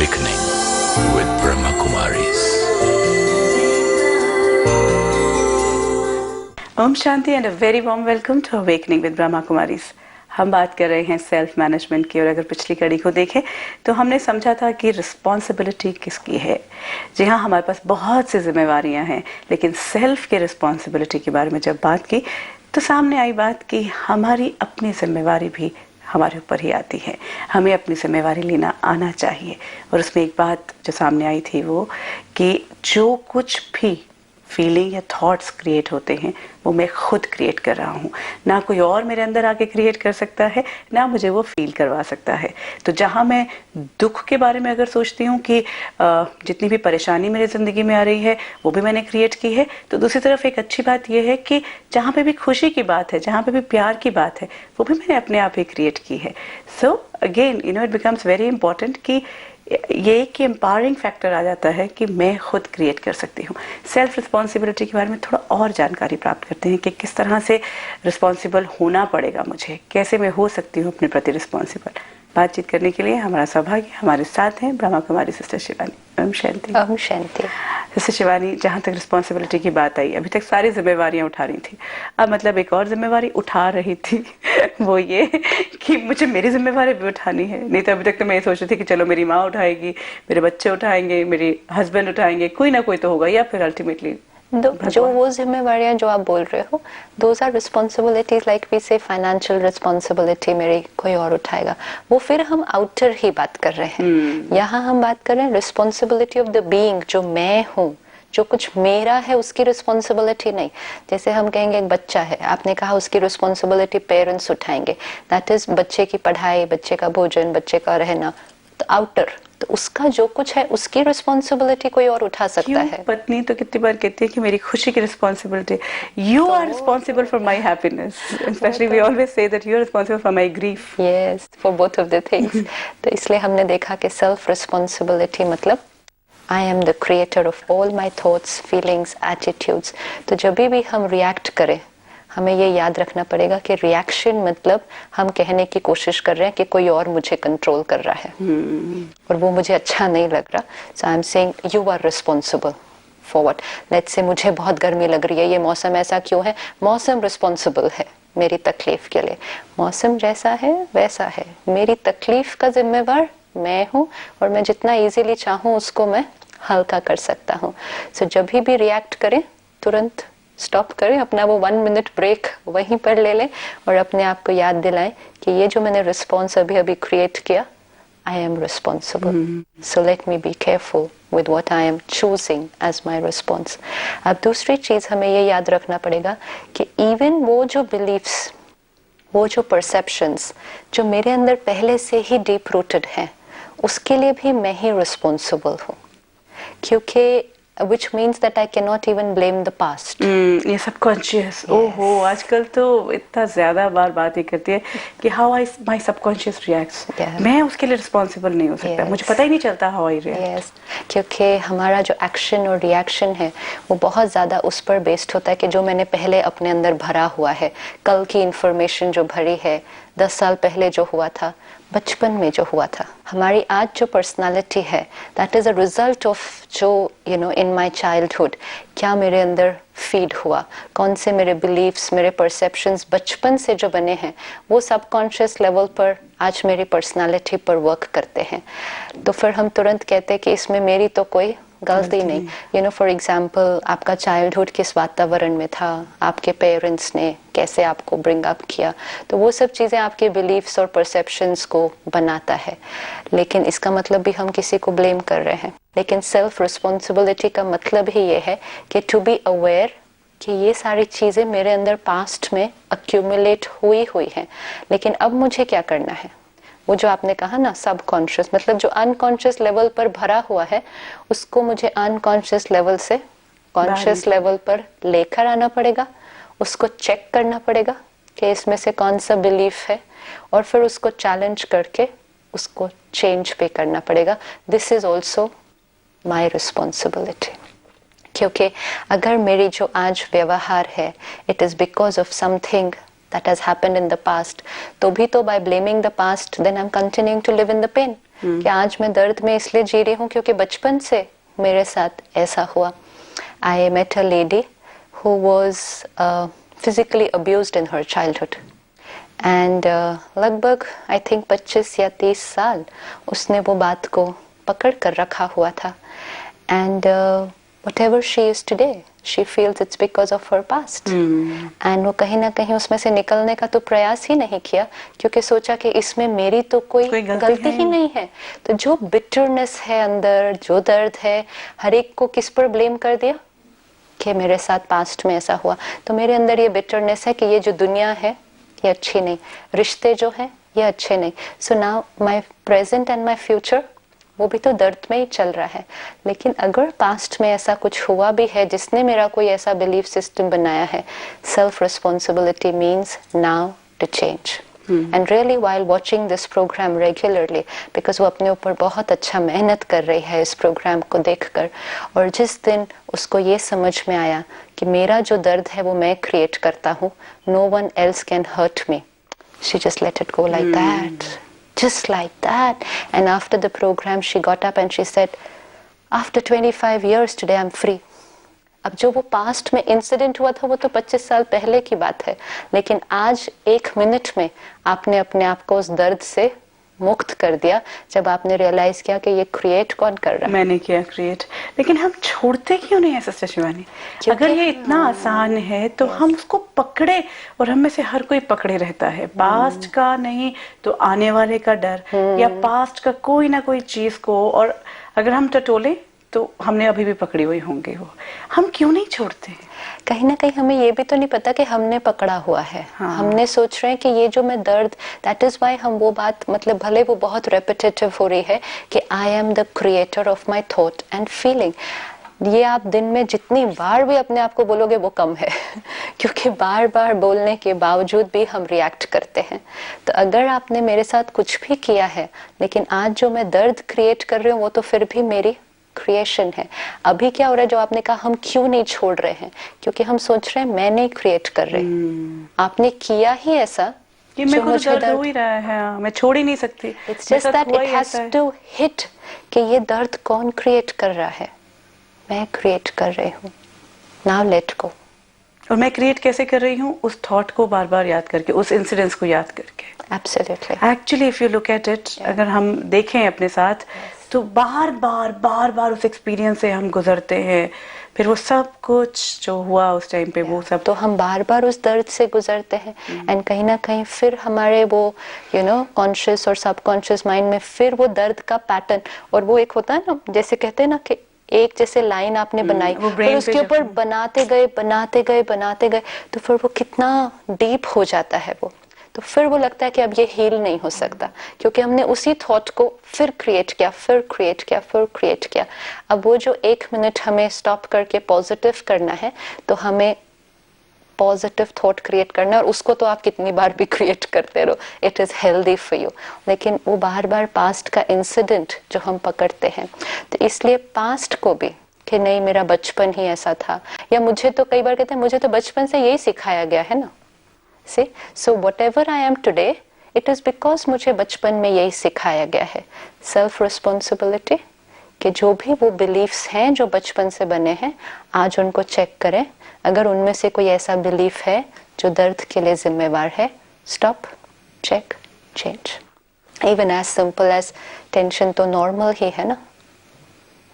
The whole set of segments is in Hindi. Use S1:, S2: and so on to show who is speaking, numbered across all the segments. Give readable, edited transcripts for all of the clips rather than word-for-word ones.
S1: Awakening with Brahma Kumaris.
S2: Om Shanti and a very warm welcome to awakening with Brahma Kumaris. हम बात कर रहे हैं सेल्फ मैनेजमेंट की, और अगर पिछली कड़ी को देखें तो हमने समझा था कि रिस्पॉन्सिबिलिटी किसकी है। जी हाँ, हमारे पास बहुत सी जिम्मेवारियां हैं, लेकिन सेल्फ के रिस्पॉन्सिबिलिटी के बारे में जब बात की तो सामने आई बात कि हमारी अपनी जिम्मेवारी भी हमारे ऊपर ही आती है। हमें अपनी जिम्मेवारी लेना आना चाहिए। और उसमें एक बात जो सामने आई थी वो कि जो कुछ भी फीलिंग या थॉट्स क्रिएट होते हैं वो मैं खुद क्रिएट कर रहा हूँ, ना कोई और मेरे अंदर आके क्रिएट कर सकता है, ना मुझे वो फील करवा सकता है। तो जहाँ मैं दुख के बारे में अगर सोचती हूँ कि जितनी भी परेशानी मेरी ज़िंदगी में आ रही है वो भी मैंने क्रिएट की है, तो दूसरी तरफ एक अच्छी बात यह है कि जहाँ पे भी खुशी की बात है, जहाँ पे भी प्यार की बात है, वो भी मैंने अपने आप ही क्रिएट की है। So again it becomes very important कि ये एक एम्पावरिंग फैक्टर आ जाता है कि मैं खुद क्रिएट कर सकती हूँ। सेल्फ रिस्पॉन्सिबिलिटी के बारे में थोड़ा और जानकारी प्राप्त करते हैं कि किस तरह से रिस्पॉन्सिबल होना पड़ेगा मुझे, कैसे मैं हो सकती हूँ अपने प्रति रिस्पॉन्सिबल। बातचीत करने के लिए हमारा सौभाग्य हमारे साथ हैं ब्रह्मा कुमारी सिस्टर शिवानी। ओम शांति।
S3: ओम शांति।
S2: सिस्टर शिवानी, जहाँ तक रिस्पॉन्सिबिलिटी की बात आई, अभी तक सारी जिम्मेवारियाँ उठा रही थी, अब मतलब एक और जिम्मेवारी उठा रही थी वो ये कि मुझे मेरी जिम्मेवारी भी उठानी है। नहीं तो अभी तक तो मैं ये सोच रही थी कि चलो मेरी माँ उठाएगी, मेरे बच्चे उठाएंगे, मेरे हस्बैंड उठाएंगे, कोई ना कोई तो होगा, या फिर अल्टीमेटली
S3: जो वो जिम्मेवारियां जो आप बोल रहे हो, those are responsibilities like we say financial responsibility मेरी कोई और उठाएगा, वो फिर हम आउटर ही बात कर रहे हैं। यहाँ हम बात कर रहे हैं रिस्पॉन्सिबिलिटी ऑफ द बीइंग, जो मैं हूँ, जो कुछ मेरा है उसकी रिस्पॉन्सिबिलिटी नहीं। जैसे हम कहेंगे एक बच्चा है, आपने कहा उसकी रिस्पॉन्सिबिलिटी पेरेंट्स उठाएंगे, दैट इज बच्चे की पढ़ाई, बच्चे का भोजन, बच्चे का रहना, तो आउटर, तो उसका जो कुछ है उसकी रिस्पॉन्सिबिलिटी कोई और उठा सकता है।
S2: पत्नी तो कितनी बार कहती है कि मेरी खुशी की responsibility, you are responsible for my happiness, specially we always say that you are responsible for my grief.
S3: Yes, for both of the things. तो इसलिए हमने देखा कि सेल्फ रिस्पॉन्सिबिलिटी मतलब I am the creator of all my thoughts, feelings, attitudes. तो जब भी हम रिएक्ट करें, हमें ये याद रखना पड़ेगा कि रिएक्शन मतलब हम कहने की कोशिश कर रहे हैं कि कोई और मुझे कंट्रोल कर रहा है और वो मुझे अच्छा नहीं लग रहा। So I am saying you are responsible for what. Let's say मुझे बहुत गर्मी लग रही है, ये मौसम ऐसा क्यों है? मौसम रिस्पॉन्सिबल है मेरी तकलीफ के लिए। मौसम जैसा है वैसा है, मेरी तकलीफ का जिम्मेवार मैं हूँ, और मैं जितना इजीली चाहूँ उसको मैं हल्का कर सकता हूँ। सो जब भी रिएक्ट करें तुरंत स्टॉप करें, अपना वो 1 मिनट ब्रेक वहीं पर ले लें और अपने आप को याद दिलाएं कि ये जो मैंने रिस्पॉन्स अभी अभी क्रिएट किया, I am responsible, so let me be careful with what I am choosing as my response. अब दूसरी चीज हमें ये याद रखना पड़ेगा कि इवन वो जो बिलीव्स, वो जो परसेप्शंस जो मेरे अंदर पहले से ही डीप रूटेड हैं, उसके लिए भी मैं ही रिस्पॉन्सिबल हूँ, क्योंकि which means that I cannot even blame the past.
S2: ये सबकॉन्शियस, ओहो, आजकल तो इतना ज्यादा बार बात ही करती है कि how my subconscious reacts. मैं उसके लिए रिस्पॉन्सिबल नहीं हो सकता, मुझे पता ही नहीं चलता how I react.
S3: क्योंकि हमारा जो एक्शन और रिएक्शन है वो बहुत ज़्यादा उस पर बेस्ड होता है कि जो मैंने पहले अपने अंदर भरा हुआ है, कल की इंफॉर्मेशन जो भरी है, 10 साल पहले जो हुआ था, बचपन में जो हुआ था। हमारी आज जो पर्सनालिटी है that is a result of जो इन माय चाइल्डहुड क्या मेरे अंदर फीड हुआ, कौन से मेरे बिलीव्स, मेरे परसेप्शंस बचपन से जो बने हैं, वो सबकॉन्शियस लेवल पर आज मेरी पर्सनालिटी पर वर्क करते हैं। तो फिर हम तुरंत कहते हैं कि इसमें मेरी तो कोई गलती नहीं। फॉर एग्जाम्पल, आपका चाइल्डहुड किस वातावरण में था, आपके पेरेंट्स ने कैसे आपको ब्रिंग अप किया, तो वो सब चीज़ें आपके बिलीव्स और परसेप्शंस को बनाता है। लेकिन इसका मतलब भी हम किसी को ब्लेम कर रहे हैं। लेकिन सेल्फ रिस्पॉन्सिबिलिटी का मतलब ही ये है कि टू बी अवेयर कि ये सारी चीज़ें मेरे अंदर पास्ट में अक्यूमुलेट हुई हैं, लेकिन अब मुझे क्या करना है। वो जो आपने कहा ना सबकॉन्शियस, मतलब जो अनकॉन्शियस लेवल पर भरा हुआ है, उसको मुझे अनकॉन्शियस लेवल से कॉन्शियस लेवल पर लेकर आना पड़ेगा, उसको चेक करना पड़ेगा कि इसमें से कौन सा बिलीफ है, और फिर उसको चैलेंज करके उसको चेंज पे करना पड़ेगा। This is also my responsibility. क्योंकि अगर मेरी जो आज व्यवहार है it is because of something that has happened in the past, तो भी तो by blaming the past then I'm continuing to live in the pain. कि आज मैं दर्द में इसलिए जी रही हूँ क्योंकि बचपन से मेरे साथ ऐसा हुआ. I met a lady who was physically abused in her childhood. And लगभग I think 25 या 30 साल उसने वो बात को पकड़ कर रखा हुआ था. And whatever she is today, she feels it's because of her past. And वो कहीं ना कहीं उसमें से निकलने का तो प्रयास ही नहीं किया क्योंकि सोचा कि इसमें मेरी तो कोई गलती ही नहीं है. तो जो बिटरनेस है अंदर, जो दर्द है, हर एक को किस पर ब्लेम कर दिया कि मेरे साथ पास्ट में ऐसा हुआ. तो मेरे अंदर ये बिटरनेस है कि ये जो दुनिया है ये अच्छी नहीं, रिश्ते जो हैं ये अच्छे नहीं. So now my present and my future वो भी तो दर्द में ही चल रहा है. लेकिन अगर पास्ट में ऐसा कुछ हुआ भी है जिसने मेरा कोई ऐसा बिलीफ सिस्टम बनाया है, self responsibility means now to change. And really while watching this program regularly, because वो अपने ऊपर बहुत अच्छा मेहनत कर रही है इस प्रोग्राम को देखकर. और जिस दिन उसको ये समझ में आया कि मेरा जो दर्द है वो मैं क्रिएट करता हूँ, no one else can hurt me, she just let it go like that, just like that. And after the program she got up and she said, after 25 years today I'm free. अब जो वो पास्ट में इंसिडेंट हुआ था वो तो 25 साल पहले की बात है, लेकिन आज 1 मिनट में आपने अपने आप को उस दर्द से मुक्त कर दिया जब आपने रियलाइज किया कि ये क्रिएट कौन कर रहा है.
S2: मैंने किया क्रिएट. लेकिन हम छोड़ते क्यों नहीं है सिस्टर शिवानी? अगर ये इतना आसान है तो हम उसको पकड़े, और हम में से हर कोई पकड़े रहता है. पास्ट का नहीं तो आने वाले का डर, या पास्ट का कोई ना कोई चीज को, और अगर हम टटोले तो हमने अभी भी पकड़ी हुई होंगे. वो हम क्यों नहीं छोड़ते हैं?
S3: कहीं ना कहीं हमें ये भी तो नहीं पता कि हमने पकड़ा हुआ है. हमने सोच रहे हैं कि ये जो मैं दर्द, दैट इज वाई हम वो बात, मतलब भले वो बहुत रेपिटेटिव हो रही है कि आई am the creator of my thought and feeling. ये आप दिन में जितनी बार भी अपने आप को बोलोगे वो कम है क्योंकि बार बार बोलने के बावजूद भी हम रिएक्ट करते हैं. तो अगर आपने मेरे साथ कुछ भी किया है, लेकिन आज जो मैं दर्द क्रिएट कर रही हूँ वो तो फिर भी मेरी क्रिएशन है. अभी क्या हो रहा है, जो आपने कहा हम क्यों नहीं छोड़ रहे हैं, क्योंकि हम सोच रहे हैं मैं नहीं क्रिएट कर रहे. आपने किया ही ऐसा
S2: कि मेरे को तो दर्द हो ही रहा है, मैं छोड़ ही नहीं सकती.
S3: It's just that it has to hit कि ये दर्द कौन क्रिएट कर रहा है. मैं क्रिएट कर रही हूँ. Now let go.
S2: और मैं क्रिएट कैसे कर रही हूँ? उस थॉट को बार बार याद करके, उस इंसिडेंट्स को याद करके.
S3: Absolutely.
S2: Actually if you look at it, अगर हम देखें अपने साथ, तो बार बार उस एक्सपीरियंस से हम गुजरते हैं. फिर वो सब कुछ जो हुआ उस टाइम पे, वो सब
S3: तो हम बार बार उस दर्द से गुजरते हैं. एंड कहीं ना कहीं फिर हमारे वो कॉन्शियस और सबकॉन्शियस माइंड में फिर वो दर्द का पैटर्न, और वो एक होता है ना, जैसे कहते हैं ना कि एक जैसे लाइन आपने बनाई, फिर उसके ऊपर बनाते गए, तो फिर वो कितना डीप हो जाता है वो. तो फिर वो लगता है कि अब ये हील नहीं हो सकता, क्योंकि हमने उसी थॉट को फिर क्रिएट किया. अब वो जो 1 मिनट हमें स्टॉप करके पॉजिटिव करना है, तो हमें पॉजिटिव थॉट क्रिएट करना है, और उसको तो आप कितनी बार भी क्रिएट करते रहो, it is healthy for you. लेकिन वो बार बार पास्ट का इंसिडेंट जो हम पकड़ते हैं, तो इसलिए पास्ट को भी कि नहीं मेरा बचपन ही ऐसा था, या मुझे तो कई बार कहते हैं मुझे तो बचपन से यही सिखाया गया है ना. See, so whatever I am today, it is because मुझे बचपन में यही सिखाया गया है. सेल्फ रिस्पॉन्सिबिलिटी कि जो भी वो बिलीफ्स हैं जो बचपन से बने हैं, आज उनको चेक करें. अगर उनमें से कोई ऐसा बिलीफ है जो दर्द के लिए जिम्मेवार है, stop, check, change. Even as simple as tension तो नॉर्मल ही है ना.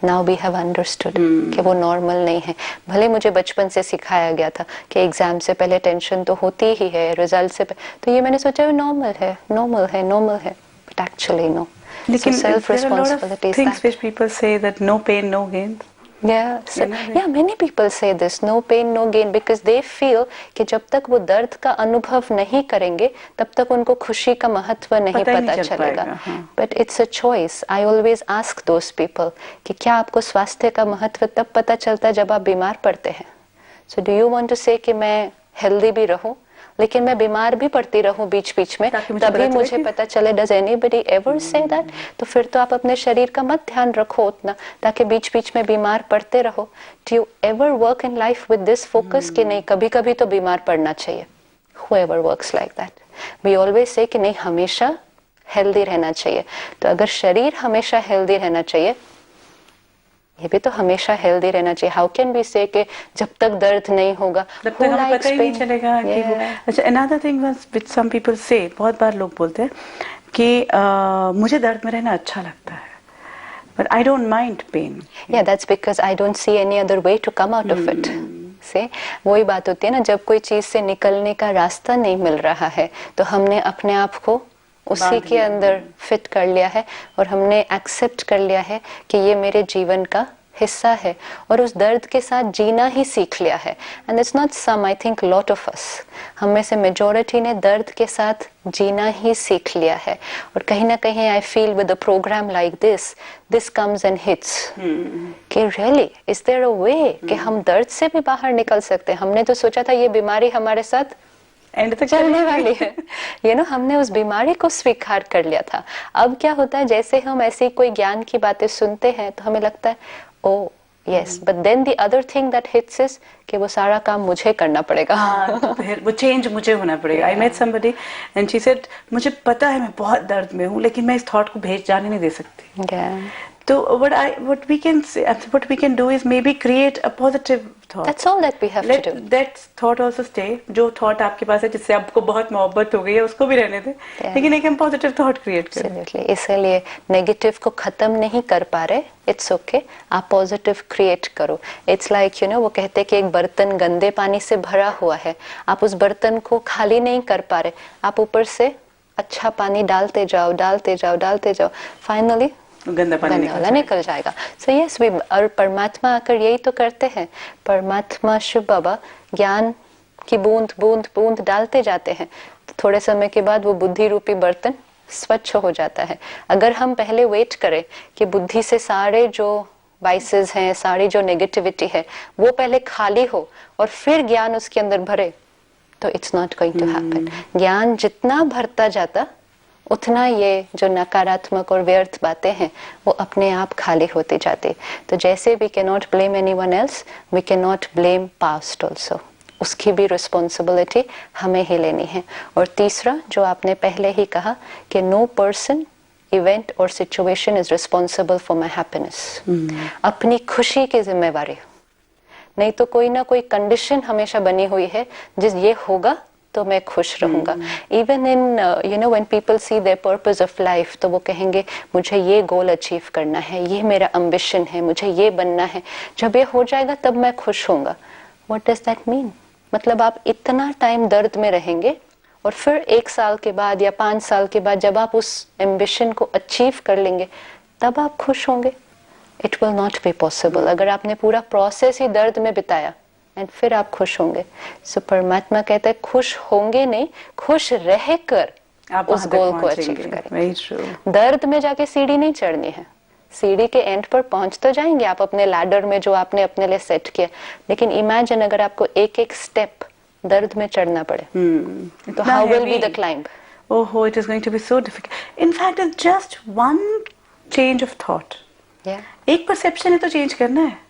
S3: नाउ वी हैव अंडरस्टूड कि वो नॉर्मल नहीं है. भले मुझे बचपन से सिखाया गया था कि एग्जाम से पहले टेंशन तो होती ही है, रिजल्ट से पहले, तो ये मैंने सोचा नॉर्मल है, बट एक्चुअली नो.
S2: लेकिन
S3: self responsibility
S2: things which people say that no pain no gain.
S3: Yeah, many people say this, no pain, no gain, because they feel कि जब तक वो दर्द का अनुभव नहीं करेंगे तब तक उनको खुशी का महत्व नहीं पता चलेगा. But it's a choice. I always ask those people कि क्या आपको स्वास्थ्य का महत्व तब पता चलता है जब आप बीमार पड़ते हैं. So do you want to say कि मैं healthy भी रहूं, लेकिन मैं बीमार भी पड़ती रहूं बीच बीच में, तभी मुझे पता चले. Does anybody ever say that? तो फिर तो आप अपने शरीर का मत ध्यान रखो उतना, ताकि बीच बीच में बीमार पड़ते रहो. Do you ever work in life with this focus कि नहीं कभी कभी तो बीमार पड़ना चाहिए? Whoever works like that, we always say कि नहीं हमेशा हेल्दी रहना चाहिए। तो अगर शरीर हमेशा हेल्दी रहना चाहिए, ये भी तो हमेशा हेल्दी रहना चाहिए। हाउ कैन बी से कि जब तक दर्द नहीं होगा
S2: तब तक हमें पता ही नहीं चलेगा कि वो। अच्छा, another thing which some people say, बहुत बार लोग बोलते हैं कि मुझे दर्द में रहना अच्छा लगता है, but I don't mind pain.
S3: Yeah, that's because I don't see any other way to come out of it. से वही बात होती है ना, जब कोई चीज से निकलने का रास्ता नहीं मिल रहा है तो हमने अपने आप को उसी के अंदर फिट कर लिया है और हमने एक्सेप्ट कर लिया है कि ये मेरे जीवन का हिस्सा है और उस दर्द के साथ जीना ही सीख लिया है। And it's not some, I think lot of us, हम में से मेजॉरिटी ने दर्द के साथ जीना ही सीख लिया है। और कहीं ना कहीं I feel with a program like this comes and hits कि really is there a way कि हम दर्द से भी बाहर निकल सकते हैं। हमने तो सोचा था ये बीमारी हमारे साथ
S2: एंड तक
S3: चलने वाली है, यू नो, हमने उस बीमारी को स्वीकार कर लिया था। अब क्या होता है, जैसे हम ऐसी कोई ज्ञान की बातें सुनते हैं तो हमें लगता है oh yes, but then the other thing that hits is कि वो सारा काम मुझे करना पड़ेगा।
S2: हाँ, तो फिर वो चेंज मुझे होना पड़ेगा। I met somebody and she said मुझे पता है मैं बहुत दर्द में हूँ लेकिन मैं इस थॉट को भेज जाने नहीं दे सकती। तो what we can say, what we can do is maybe create a positive thought.
S3: That's all that we have
S2: Let
S3: to do.
S2: that thought also stay. जो thought आपके पास है जिससे आपको बहुत मोहब्बत हो गई है उसको भी रहने दें, लेकिन एक हम positive thought create करें।
S3: Absolutely. इसलिए नेगेटिव को खत्म नहीं कर पा रहे, इट्स ओके, आप पॉजिटिव क्रिएट करो। इट्स लाइक यू नो, वो कहते हैं कि एक बर्तन गंदे पानी से भरा हुआ है, आप उस बर्तन को खाली नहीं कर पा रहे, आप ऊपर से अच्छा पानी डालते जाओ डालते जाओ डालते जाओ, फाइनली
S2: गंदा पानी
S3: निकल जाएगा। सो यस, वी, और परमात्मा आकर यही तो करते हैं। परमात्मा शिव बाबा ज्ञान की बूंद बूंद बूंद डालते जाते हैं, तो थोड़े समय के बाद वो बुद्धि रूपी बर्तन स्वच्छ हो जाता है। अगर हम पहले वेट करें कि बुद्धि से सारे जो वाइसेस हैं, सारी जो नेगेटिविटी है वो पहले खाली हो और फिर ज्ञान उसके अंदर भरे, तो it's not going to happen. ज्ञान जितना भरता जाता उतना ये जो नकारात्मक और व्यर्थ बातें हैं वो अपने आप खाली होती जाती। तो जैसे we can not blame anyone else, we can not blame past also, उसकी भी रिस्पॉन्सिबिलिटी हमें ही लेनी है। और तीसरा जो आपने पहले ही कहा कि नो पर्सन, इवेंट और situation is responsible for my happiness. अपनी खुशी की जिम्मेवारी, नहीं तो कोई ना कोई कंडीशन हमेशा बनी हुई है जिस ये होगा तो मैं खुश रहूंगा। Even in you know when people see there purpose of life, तो वो कहेंगे मुझे ये गोल अचीव करना है, ये मेरा एम्बिशन है, मुझे ये बनना है, जब ये हो जाएगा तब मैं खुश होऊंगा। What does that mean? मतलब आप इतना टाइम दर्द में रहेंगे और फिर 1 साल के बाद या 5 साल के बाद जब आप उस एम्बिशन को अचीव कर लेंगे तब आप खुश होंगे? It will not be possible. अगर आपने पूरा प्रोसेस ही दर्द में बिताया एंड फिर आप खुश होंगे। सो परमात्मा कहता है खुश होंगे नहीं, खुश रहकर आप उस गोल को अचीव करेंगे। दर्द में जाके सीढ़ी नहीं चढ़नी है, सीढ़ी के एंड पर पहुंच तो जाएंगे आप अपने लैडर में जो आपने अपने लिए सेट किया, लेकिन इमेजिन अगर आपको एक एक स्टेप दर्द में चढ़ना पड़े, तो how will be the climb?
S2: Oh, it is going to be so difficult. In fact, it's just one change of thought. एक परसेप्शन है तो चेंज करना है।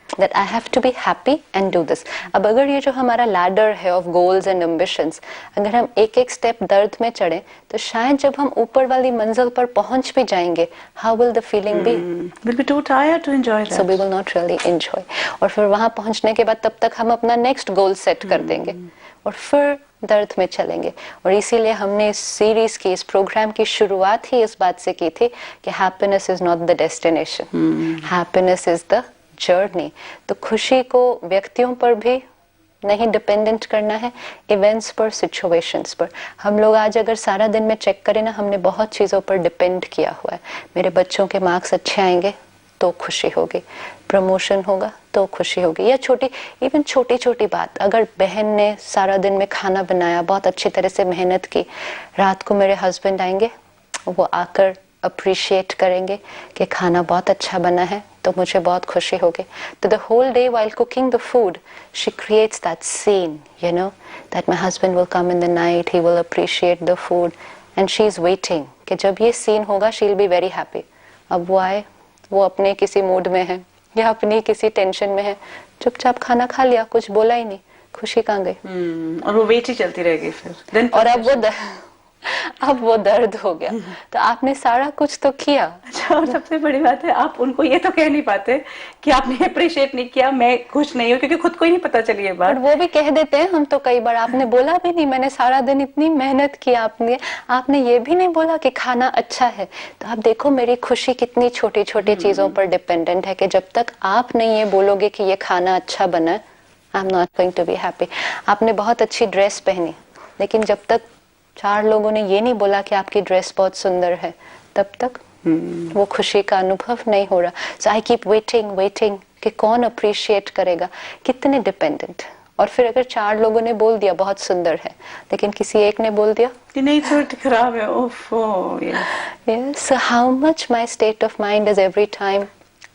S3: That I have to be happy and do this. अब अगर ये जो हमारा लैडर है ऑफ गोल्स एंड एम्बिशंस, अगर हम एक एक स्टेप दर्द में चढ़े तो शायद जब हम ऊपर वाली मंजिल पर पहुंच भी जाएंगे, how will the feeling be?
S2: We'll be too tired to enjoy that.
S3: So we will not really enjoy. और फिर वहां पहुंचने के बाद तब तक हम अपना नेक्स्ट गोल सेट कर देंगे और फिर दर्द में चलेंगे। और इसीलिए हमने इस सीरीज की, इस प्रोग्राम की शुरुआत ही इस बात से की थी कि happiness is not the destination, happiness is the journey. तो खुशी को व्यक्तियों पर भी नहीं डिपेंडेंट करना है, इवेंट्स पर, सिचुएशंस पर। हम लोग आज अगर सारा दिन में चेक करें ना, हमने बहुत चीज़ों पर डिपेंड किया हुआ है। मेरे बच्चों के मार्क्स अच्छे आएंगे तो खुशी होगी, प्रमोशन होगा तो खुशी होगी, या इवन छोटी छोटी बात। अगर बहन ने सारा दिन में खाना बनाया, बहुत अच्छी तरह से मेहनत की, रात को मेरे हस्बैंड आएंगे, वो आकर अप्रिशिएट करेंगे कि खाना बहुत अच्छा बना है, तो मुझे बहुत खुशी होगी। तो the whole day while cooking the food, she creates that scene, you know, that my husband will come in the night, he will appreciate the food, and she is waiting कि जब ये सीन होगा she'll be very happy। अब वो आए, वो अपने किसी मूड में है या अपनी किसी टेंशन में है, चुपचाप खाना खा लिया, कुछ बोला ही नहीं, खुशी कहाँ गई?
S2: और वो वेट ही चलती रहेगी फिर।
S3: और अब वो अब वो दर्द हो गया। तो आपने सारा कुछ तो किया।
S2: अच्छा, और सबसे बड़ी बात है आप उनको ये तो कह नहीं पाते कि आपने अप्रिशिएट नहीं किया, मैं खुश नहीं हूँ, क्योंकि खुद को ही नहीं पता चली ये
S3: और
S2: बात।
S3: वो भी कह देते हैं हम तो कई बार, आपने बोला भी नहीं, मैंने सारा दिन इतनी मेहनत की, आपने ये भी नहीं बोला कि खाना अच्छा है। तो आप देखो मेरी खुशी कितनी छोटी छोटी चीजों पर डिपेंडेंट है, कि जब तक आप नहीं ये बोलोगे कि ये खाना अच्छा बना है, I am not going to be happy. आपने बहुत अच्छी ड्रेस पहनी, लेकिन जब तक 4 लोगों ने ये नहीं बोला कि आपकी ड्रेस बहुत सुंदर है, तब तक वो खुशी का अनुभव नहीं हो रहा। सो आई कीप वेटिंग कि कौन अप्रिशिएट करेगा, कितने डिपेंडेंट। और फिर अगर 4 लोगों ने बोल दिया बहुत सुंदर है, लेकिन किसी एक ने बोल दिया
S2: कि नहीं थोड़ी खराब है, ओफो,
S3: yes. So how much my state of mind is every time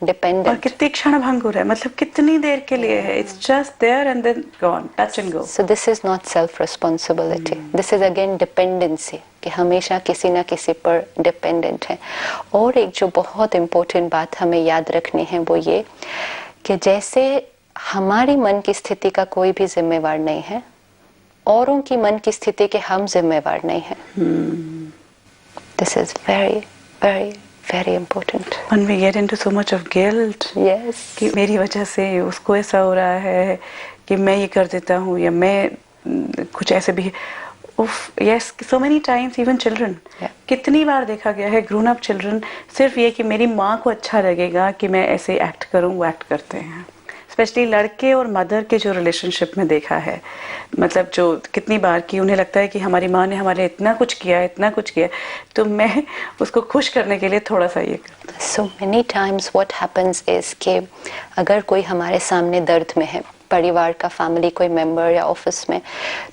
S3: dependent.
S2: और कितनी क्षण भंगुर है, मतलब कितनी देर के लिए है, it's just there and then gone, touch and go.
S3: So this is not self responsibility, this is again dependency, कि हमेशा किसी ना किसी पर डिपेंडेंट है। और एक जो बहुत इम्पोर्टेंट बात हमें याद रखनी है वो ये कि जैसे हमारी मन की स्थिति का कोई भी जिम्मेवार नहीं है, औरों की मन की स्थिति के हम जिम्मेवार नहीं है। This is very very very important.
S2: When we get into so much of guilt,
S3: yes,
S2: कि मेरी वजह से उसको ऐसा हो रहा है, कि मैं ये कर देता हूँ, या मैं कुछ ऐसे भी, yes, so many times even children, कितनी बार देखा गया है grown up children, सिर्फ ये कि मेरी माँ को अच्छा लगेगा कि मैं ऐसे एक्ट करूँ, वो एक्ट करते हैं। स्पेशली लड़के और मदर के जो रिलेशनशिप में देखा है, मतलब जो कितनी बार कि उन्हें लगता है कि हमारी माँ ने हमारे इतना कुछ किया, तो मैं उसको खुश करने के लिए थोड़ा सा ये करता।
S3: So many times what happens is कि अगर कोई हमारे सामने दर्द में है, परिवार का, फैमिली कोई मेंबर या ऑफिस में,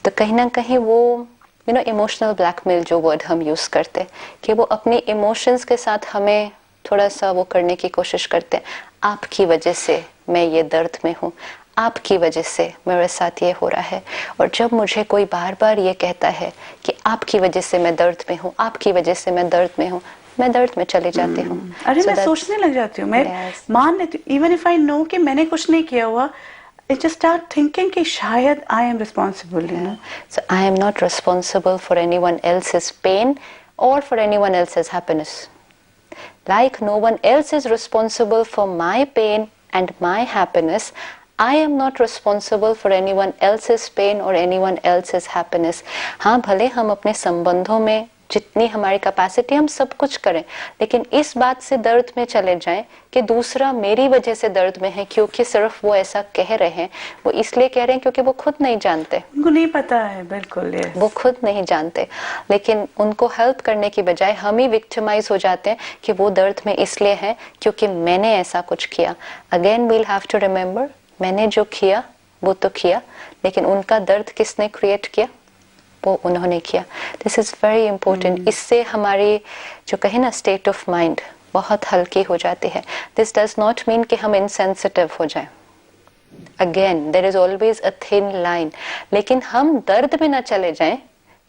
S3: तो कहीं ना कहीं वो इमोशनल ब्लैकमेल जो वर्ड हम यूज करते, कि वो अपनी इमोशंस के साथ हमें थोड़ा सा वो करने की कोशिश करते हैं, आपकी वजह से मैं ये दर्द में हूँ, आपकी वजह से मेरे साथ ये हो रहा है। और जब मुझे कोई बार बार ये कहता है कि आपकी वजह से मैं दर्द में हूँ, आपकी वजह से मैं दर्द में हूँ, मैं दर्द में चली जाती हूँ।
S2: अरे मैं सोचने लग जाती हूँ, मैं मान लेती हूँ, इवन इफ आई नो कि मैंने कुछ नहीं किया हुआ, I just start thinking कि शायद I am responsible, you know.
S3: So I am not responsible for anyone else's pain or for anyone else's happiness. Like no one else is responsible for my pain and my happiness, I am not responsible for anyone else's pain or anyone else's happiness. हाँ, भले हम अपने संबंधों में जितनी हमारी कैपेसिटी हम सब कुछ करें, लेकिन इस बात से दर्द में चले जाएं कि दूसरा मेरी वजह से दर्द में है, क्योंकि सिर्फ वो ऐसा कह रहे हैं, वो इसलिए कह रहे हैं क्योंकि वो खुद नहीं जानते,
S2: उनको नहीं पता है, बिल्कुल yes.
S3: वो खुद नहीं जानते। लेकिन उनको हेल्प करने की बजाय हम ही विक्टिमाइज हो जाते हैं कि वो दर्द में इसलिए है क्योंकि मैंने ऐसा कुछ किया। Again we'll have to remember, मैंने जो किया वो तो किया, लेकिन उनका दर्द किसने क्रिएट किया, वो उन्होंने किया। This is very important. इससे हमारी जो कहे ना स्टेट ऑफ माइंड बहुत हल्की हो जाती है। दिस डज नॉट मीन कि हम इनसेंसिटिव हो जाएं। Again there is always a thin line, लेकिन हम दर्द में ना चले जाएं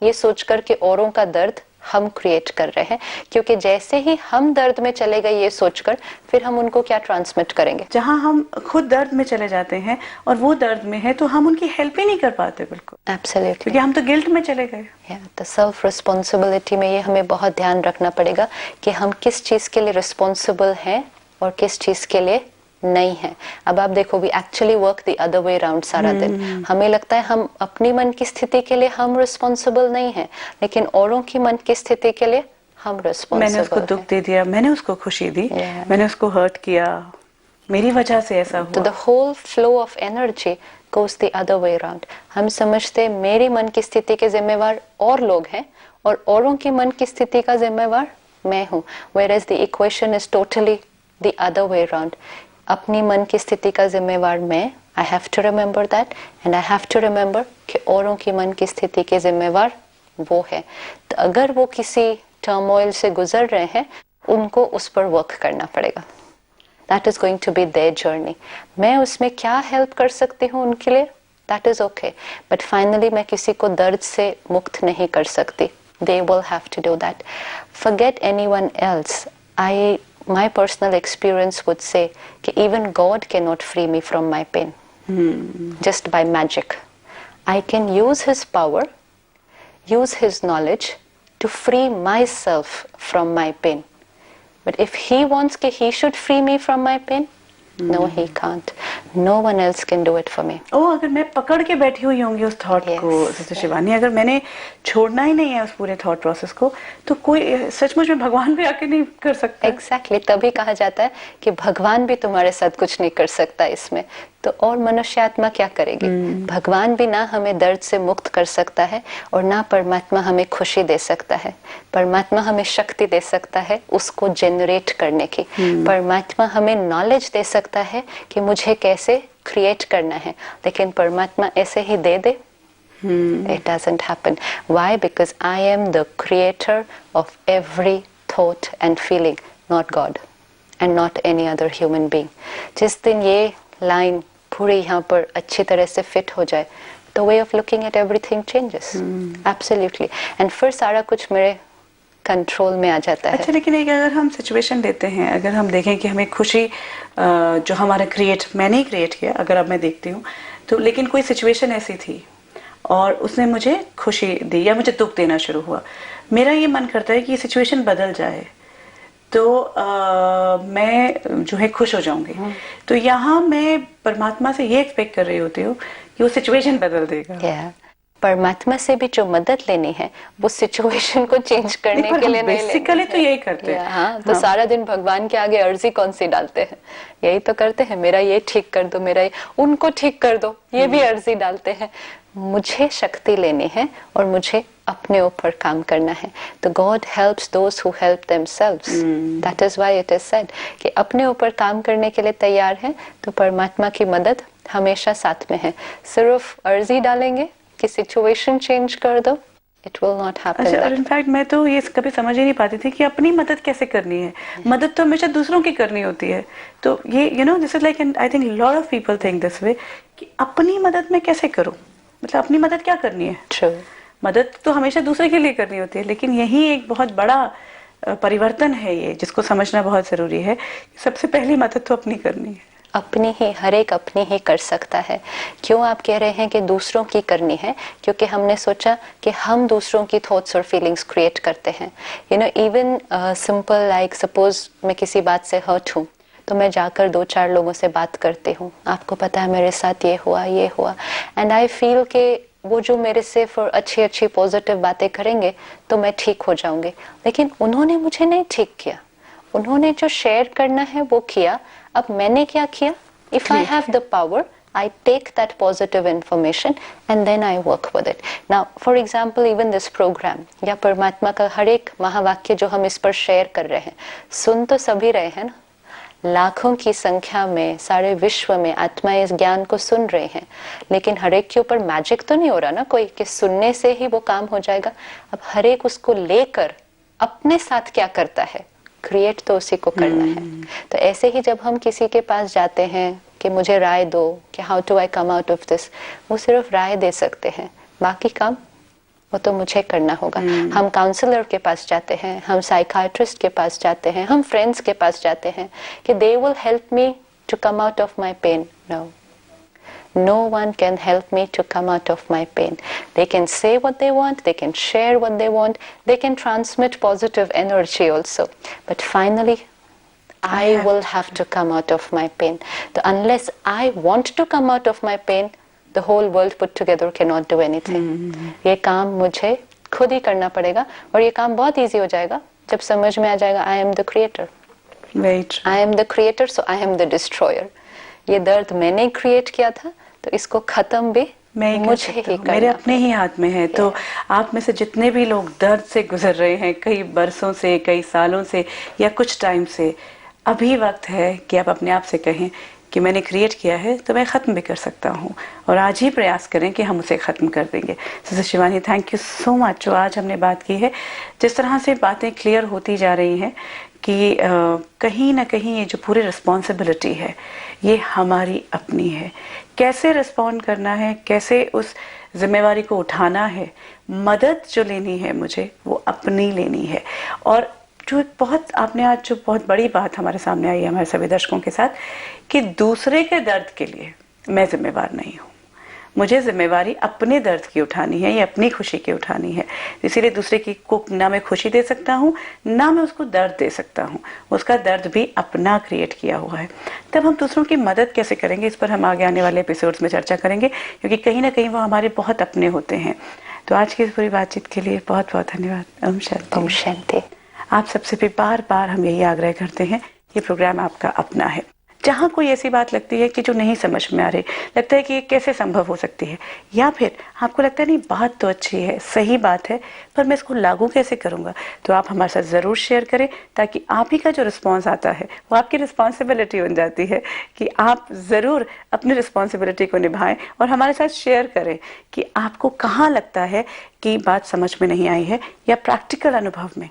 S3: ये सोचकर कि औरों का दर्द हम क्रिएट कर रहे हैं, क्योंकि जैसे ही हम दर्द में चले गए ये सोचकर, फिर हम उनको क्या ट्रांसमिट करेंगे।
S2: जहां हम खुद दर्द में चले जाते हैं और वो दर्द में है, तो हम उनकी हेल्प ही नहीं कर पाते। बिल्कुल,
S3: एब्सोल्युटली,
S2: क्योंकि हम तो गिल्ट में चले गए।
S3: तो सेल्फ रिस्पॉन्सिबिलिटी में ये हमें बहुत ध्यान रखना पड़ेगा कि हम किस चीज के लिए रिस्पॉन्सिबल हैं और किस चीज के लिए नहीं है। अब आप देखो, we actually work the other way around सारा दिन। हमें लगता है हम अपनी मन की स्थिति के लिए हम रिस्पॉन्सिबल नहीं है, लेकिन औरों की मन की स्थिति के लिए हम रिस्पॉन्सिबल।
S2: मैंने उसको दुख दे दिया, मैंने उसको खुशी दी, मैंने उसको हर्ट किया, मेरी वजह से ऐसा हुआ।
S3: तो the whole flow of energy goes the other way around. हम समझते मेरी मन की स्थिति के जिम्मेवार और लोग हैं और औरों की मन की स्थिति का जिम्मेवार मैं हूँ, whereas the equation is totally the other way around. अपनी मन की स्थिति का जिम्मेवार मैं, I have to remember that, and I have to remember कि औरों की मन की स्थिति के जिम्मेवार वो है। तो अगर वो किसी टर्मोइल से गुजर रहे हैं, उनको उस पर वर्क करना पड़ेगा। That is going to be their journey. मैं उसमें क्या हेल्प कर सकती हूँ उनके लिए, that is okay. But finally मैं किसी को दर्द से मुक्त नहीं कर सकती। They will have to do that. Forget anyone else. My personal experience would say कि even God cannot free me from my pain. Just by magic. I can use His power, use His knowledge, to free myself from my pain. But if he wants that he should free me from my pain, no, he can't. No one else can do it for me.
S2: अगर मैं पकड़ के बैठी हुई होंगी उस थॉट को, सिस्टर शिवानी, अगर मैंने छोड़ना ही नहीं है उस पूरे थॉट प्रोसेस को, तो कोई सचमुच में भगवान भी आके नहीं कर सकता.
S3: Exactly. तभी कहा जाता है कि भगवान भी तुम्हारे साथ कुछ नहीं कर सकता इसमें, तो और मनुष्य आत्मा क्या करेगी? भगवान भी ना हमें दर्द से मुक्त कर सकता है और ना परमात्मा हमें खुशी दे सकता है. परमात्मा हमें शक्ति दे सकता है उसको जनरेट करने की. परमात्मा हमें नॉलेज दे सकता है कि मुझे कैसे क्रिएट करना है, लेकिन परमात्मा ऐसे ही दे दे, it doesn't happen. Why? Because I am the creator of every thought and feeling, not God and not any other human being. जिस दिन ये लाइन पूरी यहाँ पर अच्छी तरह से फिट हो जाए, the way of looking at everything changes. Absolutely. And फिर सारा कुछ मेरे कंट्रोल में आ जाता है.
S2: अच्छा, लेकिन एक अगर हम सिचुएशन देते हैं, अगर हम देखें कि हमें खुशी जो हमारा मैंने ही क्रिएट किया, अगर अब मैं देखती हूँ तो, लेकिन कोई सिचुएशन ऐसी थी और उसने मुझे खुशी दी या मुझे दुख देना शुरू हुआ, मेरा ये मन करता है कि ये सिचुएशन बदल जाए तो मैं जो है खुश हो जाऊंगी. तो यहाँ मैं परमात्मा से ये एक्सपेक्ट कर रही होती हूँ कि वो सिचुएशन बदल देगा.
S3: परमात्मा से भी जो मदद लेनी है वो सिचुएशन को चेंज करने के लिए नहीं,
S2: बेसिकली तो यही करते हैं.
S3: हाँ, तो सारा दिन भगवान के आगे अर्जी कौन सी डालते हैं? यही तो करते हैं, मेरा ये ठीक कर दो, मेरा ये, उनको ठीक कर दो, ये भी अर्जी डालते हैं. मुझे शक्ति लेनी है और मुझे अपने ऊपर काम करना है. तो God helps those who help themselves. That is why it is said कि अपने ऊपर काम करने के लिए तैयार है तो परमात्मा की मदद हमेशा साथ में है. सिर्फ अर्जी डालेंगे कि सिचुएशन चेंज कर दो, it will not happen.
S2: अच्छा, और इनफैक्ट मैं तो ये कभी समझ ही नहीं पाती थी कि अपनी मदद कैसे करनी है. मदद तो हमेशा दूसरों की करनी होती है. तो ये this is like, I think lot of people think this way कि अपनी मदद मैं कैसे करूं, मतलब अपनी मदद क्या करनी है.
S3: True.
S2: मदद तो हमेशा दूसरे के लिए करनी होती है, लेकिन यही एक बहुत बड़ा परिवर्तन है ये, जिसको समझना बहुत जरूरी है. सबसे पहली मदद तो अपनी करनी है.
S3: अपनी ही, हर एक अपनी ही कर सकता है. क्यों आप कह रहे हैं कि दूसरों की करनी है? क्योंकि हमने सोचा कि हम दूसरों की थॉट्स और फीलिंग्स क्रिएट करते हैं. इवन सिंपल लाइक सपोज मैं किसी बात से हर्ट हूँ तो मैं जाकर 2-4 लोगों से बात करती हूँ, आपको पता है मेरे साथ ये हुआ, एंड आई फील कि वो जो मेरे से फिर अच्छी पॉजिटिव बातें करेंगे तो मैं ठीक हो जाऊंगी. लेकिन उन्होंने मुझे नहीं ठीक किया, उन्होंने जो शेयर करना है वो किया. अब मैंने क्या किया? If I have the power, I take that positive information and then I work with it. Now, for example, even this program या परमात्मा का हर एक महावाक्य जो हम इस पर शेयर कर रहे हैं, सुन तो सभी रहे हैं ना, लाखों की संख्या में सारे विश्व में आत्माएं इस ज्ञान को सुन रहे हैं, लेकिन हर एक के ऊपर मैजिक तो नहीं हो रहा ना कोई कि सुनने से ही वो काम हो जाएगा. अब हर एक उसको लेकर अपने साथ क्या करता है, क्रिएट तो उसी को करना है. तो ऐसे ही जब हम किसी के पास जाते हैं कि मुझे राय दो कि how to I come out of this, वो सिर्फ राय दे सकते हैं, बाकी काम वो तो मुझे करना होगा. हम काउंसलर के पास जाते हैं, हम साइकाइट्रिस्ट के पास जाते हैं, हम फ्रेंड्स के पास जाते हैं कि they will help me to come out of my pain. No one can help me to come out of my pain. They can say what they want, they can share what they want, they can transmit positive energy also. But finally, I will have to come out of my pain. So unless I want to come out of my pain, the whole world put together cannot do anything. ये काम मुझे खुद ही करना पड़ेगा और ये काम बहुत easy हो जाएगा जब समझ में आ जाएगा I am the creator.
S2: Right.
S3: I am the creator, so I am the destroyer. ये दर्द मैंने क्रिएट किया था तो इसको खत्म भी मुझे ही करना,
S2: मेरे अपने ही हाथ में है. तो आप में से जितने भी लोग दर्द से गुजर रहे हैं, कई बरसों से, कई सालों से या कुछ टाइम से, अभी वक्त है कि आप अपने आप से कहें कि मैंने क्रिएट किया है तो मैं ख़त्म भी कर सकता हूँ, और आज ही प्रयास करें कि हम उसे ख़त्म कर देंगे. Sister Shivani, thank you so much जो आज हमने बात की है. जिस तरह से बातें क्लियर होती जा रही हैं कि कहीं ना कहीं ये जो पूरी रिस्पॉन्सिबिलिटी है ये हमारी अपनी है. कैसे रिस्पॉन्ड करना है, कैसे उस जिम्मेवारी को उठाना है, मदद जो लेनी है मुझे वो अपनी लेनी है. और जो बहुत आपने आज जो बहुत बड़ी बात हमारे सामने आई है हमारे सभी दर्शकों के साथ कि दूसरे के दर्द के लिए मैं जिम्मेवार नहीं हूँ, मुझे जिम्मेवारी अपने दर्द की उठानी है या अपनी खुशी की उठानी है। इसीलिए दूसरे की को ना मैं खुशी दे सकता हूँ, ना मैं उसको दर्द दे सकता हूँ। उसका दर्द भी अपना क्रिएट किया हुआ है। तब हम दूसरों की मदद कैसे करेंगे, इस पर हम आगे आने वाले एपिसोड्स में चर्चा करेंगे, क्योंकि कहीं ना कहीं वो हमारे बहुत अपने होते हैं। तो आज की इस पूरी बातचीत के लिए बहुत बहुत धन्यवाद। ओम शांति।
S3: ओम शांति।
S2: आप सबसे भी बार बार हम यही आग्रह करते हैं, ये प्रोग्राम आपका अपना है। जहाँ कोई ऐसी बात लगती है कि जो नहीं समझ में आ रही, लगता है कि ये कैसे संभव हो सकती है, या फिर आपको लगता है नहीं बात तो अच्छी है, सही बात है, पर मैं इसको लागू कैसे करूँगा, तो आप हमारे साथ ज़रूर शेयर करें, ताकि आप ही का जो रिस्पॉन्स आता है वो आपकी रिस्पॉन्सिबिलिटी बन जाती है कि आप ज़रूर अपनी रिस्पॉन्सिबिलिटी को निभाएं और हमारे साथ शेयर करें कि आपको कहाँ लगता है कि बात समझ में नहीं आई है, या प्रैक्टिकल अनुभव में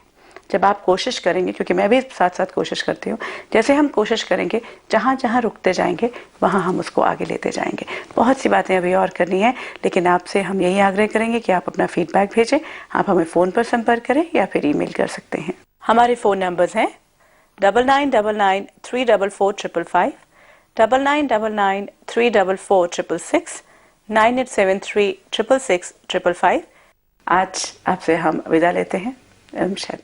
S2: जब आप कोशिश करेंगे, क्योंकि मैं भी साथ साथ कोशिश करती हूँ, जैसे हम कोशिश करेंगे जहाँ जहाँ रुकते जाएंगे वहाँ हम उसको आगे लेते जाएंगे। बहुत सी बातें अभी और करनी है, लेकिन आपसे हम यही आग्रह करेंगे कि आप अपना फीडबैक भेजें। आप हमें फ़ोन पर संपर्क करें या फिर ईमेल कर सकते हैं। हमारे फ़ोन नंबर्स हैं 9999344555, 9999344666, 9873666555। आज आपसे हम विदा लेते हैं। ओम शांति।